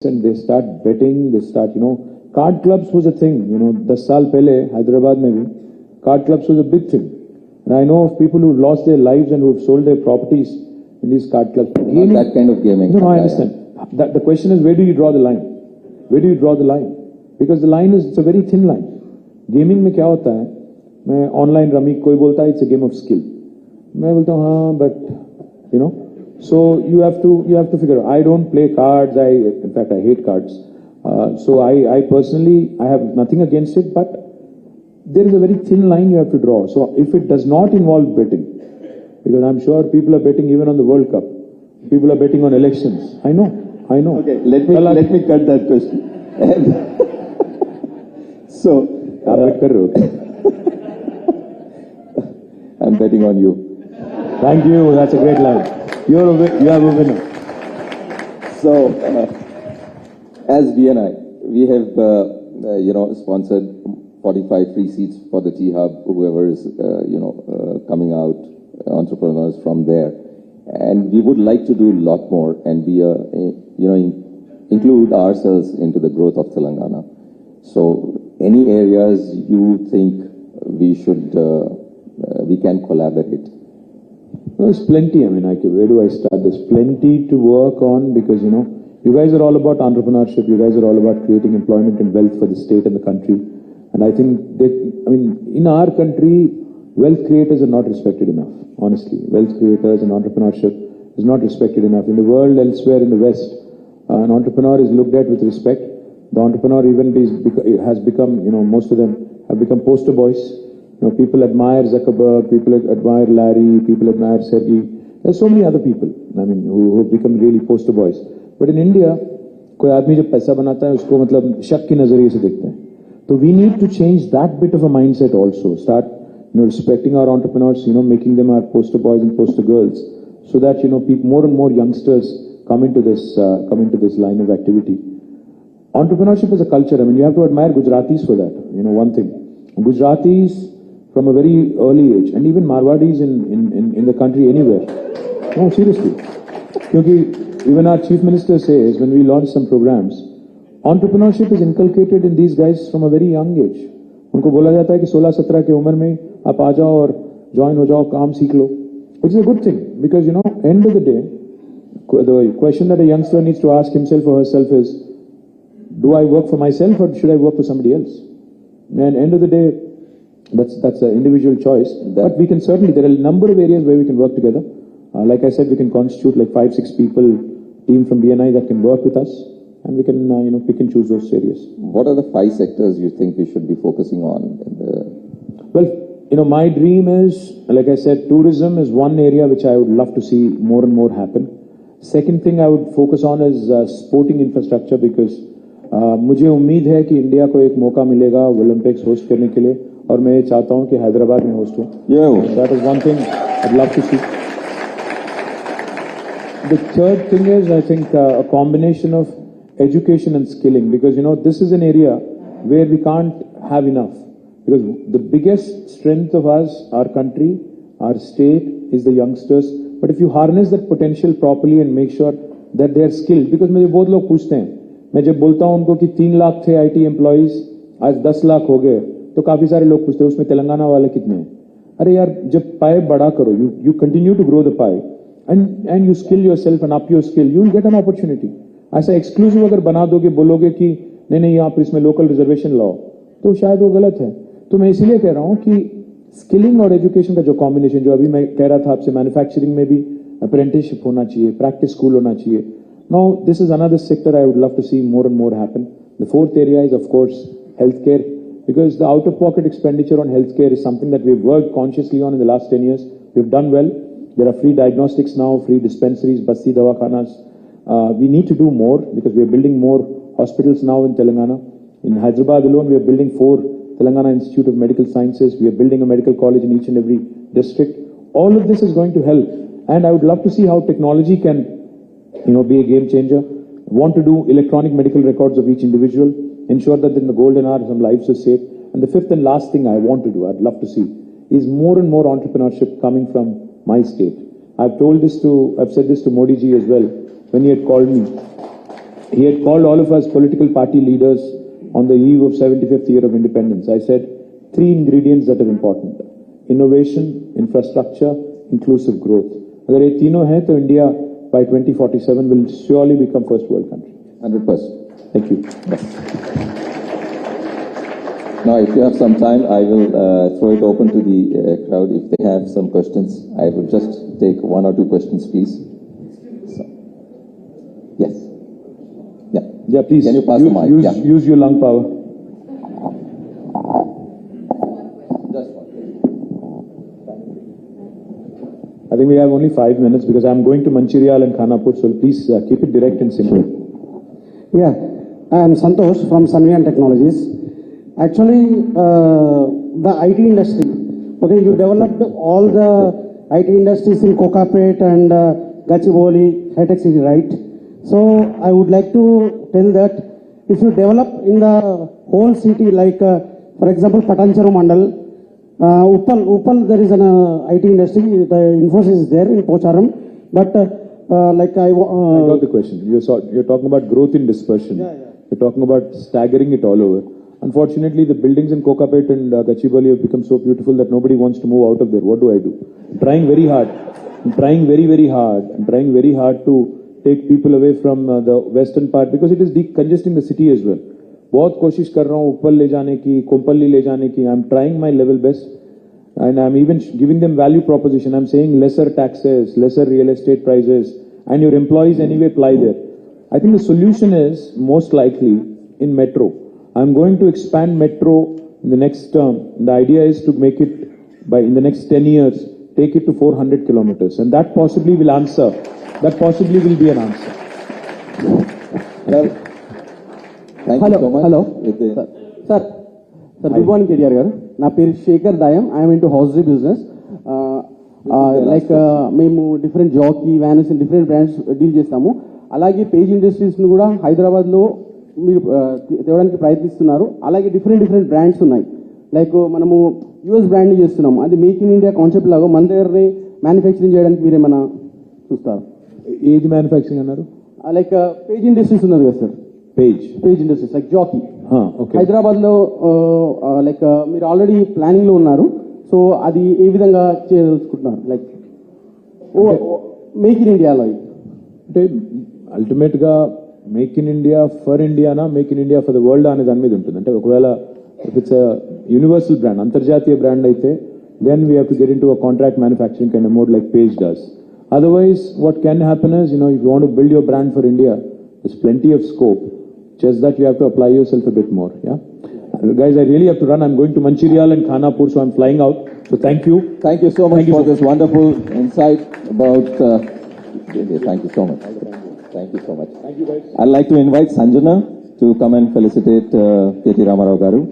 and they start betting, they start, card clubs was a thing, 10 saal pehle, Hyderabad maybe, card clubs was a big thing. And I know of people who lost their lives and who've sold their properties in these card clubs. Gaming, that kind of gaming. No, I understand. The question is, where do you draw the line? Where do you draw the line? Because the line is, it's a very thin line. Gaming में क्या होता है? मैं online rummy कोई बोलता है it's a game of skill. मैं बोलता हूँ हाँ, but so you have to figure out. I don't play cards. In fact, I hate cards. So I personally, I have nothing against it, but there is a very thin line you have to draw. So if it does not involve betting, because I'm sure people are betting even on the World Cup. People are betting on elections. I know. Okay, let me cut that question. So, I'm betting on you. Thank you. That's a great line. You are a winner. So, as BNI, we have, sponsored 45 free seats for the T-Hub, whoever is, coming out, entrepreneurs from there. And we would like to do a lot more and be include ourselves into the growth of Telangana. So, any areas you think we should, we can collaborate? There's plenty. I mean, where do I start? There's plenty to work on because, you guys are all about entrepreneurship. You guys are all about creating employment and wealth for the state and the country. And I think that, in our country, wealth creators are not respected enough, honestly. Wealth creators and entrepreneurship is not respected enough. In the world, elsewhere in the West, an entrepreneur is looked at with respect. The entrepreneur even has become, most of them have become poster boys. People admire Zuckerberg, people admire Larry, people admire Sergey. There's so many other people, who have become really poster boys. But in India, कोई आदमी जब पैसा बनाता है उसको मतलब शक की नजरिए से देखते हैं. So we need to change that bit of a mindset also. Start, respecting our entrepreneurs, making them our poster boys and poster girls, so that more and more youngsters come into this line of activity. Entrepreneurship is a culture. You have to admire Gujaratis for that. One thing, Gujaratis from a very early age, and even Marwadis in the country anywhere. No, seriously. Because even our chief minister says when we launch some programs, entrepreneurship is inculcated in these guys from a very young age. उनको बोला जाता है कि 16-17 की उम्र में आप आ जाओ और join हो जाओ, काम सीख लो, which is a good thing because end of the day, the question that a youngster needs to ask himself or herself is, do I work for myself or should I work for somebody else? And end of the day, that's an individual choice. But we can certainly, there are a number of areas where we can work together. Like I said, we can constitute like 5-6 people team from BNI that can work with us, and we can pick and choose those areas. What are the 5 sectors you think we should be focusing on? Well, my dream is, like I said, tourism is one area which I would love to see more and more happen. Second thing I would focus on is sporting infrastructure because मुझे उम्मीद है कि India को एक मौका मिलेगा Olympics host करने के लिए और मैं चाहता हूं कि हैदराबाद में होस्ट हो. That is one thing I'd love to see. The third thing is, I think, a combination of education and skilling because, this is an area where we can't have enough because the biggest strength of us, our country, our state is the youngsters. But if you harness that potential properly and make sure that they are skilled, because मुझे बहुत लोग पूछते हैं, मैं जब बोलता हूं उनको कि 3 लाख थे IT एम्प्लॉइज आज 10 लाख हो गए तो काफी सारे लोग पूछते हैं उसमें तेलंगाना वाले कितने हैं. अरे यार जब पाए बड़ा करो, you continue to grow the pie and you skill yourself and up your skill, you will get an opportunity. ऐसा एक्सक्लूसिव अगर बना दोगे, बोलोगे कि नहीं यहाँ पर इसमें लोकल रिजर्वेशन लाओ, तो शायद वो गलत है. तो मैं इसीलिए कह रहा हूँ कि स्किलिंग और एजुकेशन का जो कॉम्बिनेशन, जो अभी मैं कह रहा था आपसे, मैन्युफैक्चरिंग में भी अप्रेंटिसशिप होना चाहिए, प्रैक्टिस स्कूल होना चाहिए. Now, this is another sector I would love to see more and more happen. The fourth area is, of course, healthcare, because the out-of-pocket expenditure on healthcare is something that we've worked consciously on in the last 10 years. We've done well. There are free diagnostics now, free dispensaries, basti dawakhanas. We need to do more because we are building more hospitals now in Telangana. In Hyderabad alone, we are building 4 Telangana Institute of Medical Sciences. We are building a medical college in each and every district. All of this is going to help. And I would love to see how technology can be a game changer. I want to do electronic medical records of each individual, ensure that in the golden hour some lives are saved. And the fifth and last thing I want to do, I'd love to see, is more and more entrepreneurship coming from my state. I've said this to Modi ji as well when he had called me. He had called all of us political party leaders on the eve of 75th year of independence. I said 3 ingredients that are important: innovation, infrastructure, inclusive growth. अगर ये तीनों हैं तो India by 2047 will surely become first world country. 100%. Thank you. Now, if you have some time, I will throw it open to the crowd. If they have some questions, I will just take 1 or 2 questions, please. So, yes. Yeah. Yeah, please. Can you pass the mic? Use your lung power. Just one. I think we have only 5 minutes because I'm going to Mancherial and Khanapur, so please keep it direct and simple. Yeah, I am Santosh from Sanvian Technologies. Actually, the IT industry, okay, you developed all the IT industries in Kokapet and Gachibowli, High-Tech City, right? So I would like to tell that if you develop in the whole city, like for example, Patancheru Mandal, Uppal, there is an IT industry, the Infosys is there in Pocharam, but I got the question. You're talking about growth in dispersion. Yeah. You're talking about staggering it all over. Unfortunately, the buildings in Kokapet and Gachibowli have become so beautiful that nobody wants to move out of there. What do I do? I'm trying very hard. I'm trying very hard. I'm trying very hard to take people away from the western part because it is decongesting the city as well. बहुत कोशिश कर रहा हूँ ऊपर ले जाने की, कोम्पल्ली ले जाने की. I'm trying my level best, and I'm even giving them value proposition. I'm saying lesser taxes, lesser real estate prices, and your employees anyway ply there. I think the solution is most likely in metro. I'm going to expand metro in the next term. The idea is to make it in the next 10 years, take it to 400 kilometers. And that possibly will answer. That possibly will be an answer. Well, thank you so much. Hello. Sir, good morning, KDR garu. Na peru Shekhar Dayam. I am into hosiery business. Memu different jockey, vans and different brands deal చేస్తాము. అలాగే page industries ను కూడా హైదరాబాద్ లో మీరు తేవడానికి ప్రయత్నిస్తున్నారు. అలాగే different brands ఉన్నాయి. లైక్ మనము యూఎస్ బ్రాండ్ చేస్తున్నాము. అది మేక్ ఇన్ ఇండియా కాన్సెప్ట్ లాగా మన దగ్గరనే మ్యానుఫ్యాక్చరింగ్ చేయడానికి మీరేమైనా చూస్తారు? ఏది మ్యానుఫ్యాక్చరింగ్ అన్నారు? లైక్ పేజ్ ఇండస్ట్రీస్ ఉన్నది కదా sir, Page industries like Jockey Hyderabad లో లైక్ మీరు ఆల్రెడీ ప్లానింగ్ లో ఉన్నారు. సో అది ఏ విధంగా చేయదలుచుకుంటున్నారు? లైక్ మేక్ ఇన్ ఇండియాలో అంటే అల్టిమేట్ గా make in India for Indiana make in India for the world అనే దాని మీద ఉంటుంది. అంటే ఒకవేళ ఇఫ్ ఇట్స్ యూనివర్సల్ బ్రాండ్, అంతర్జాతీయ బ్రాండ్ అయితే then we have to get into a contract manufacturing kind of mode like Page does. Otherwise, what can happen is, if you want to build your brand for India, there's plenty of scope. Just that you have to apply yourself a bit more. Yeah, guys, I really have to run. I'm going to Mancherial and Khanapur, so I'm flying out. So thank you. Thank you so much for this wonderful insight about. Thank you so much. Thank you so much. Thank you, guys. I'd like to invite Sanjana to come and felicitate K.T. Ramarao Garu.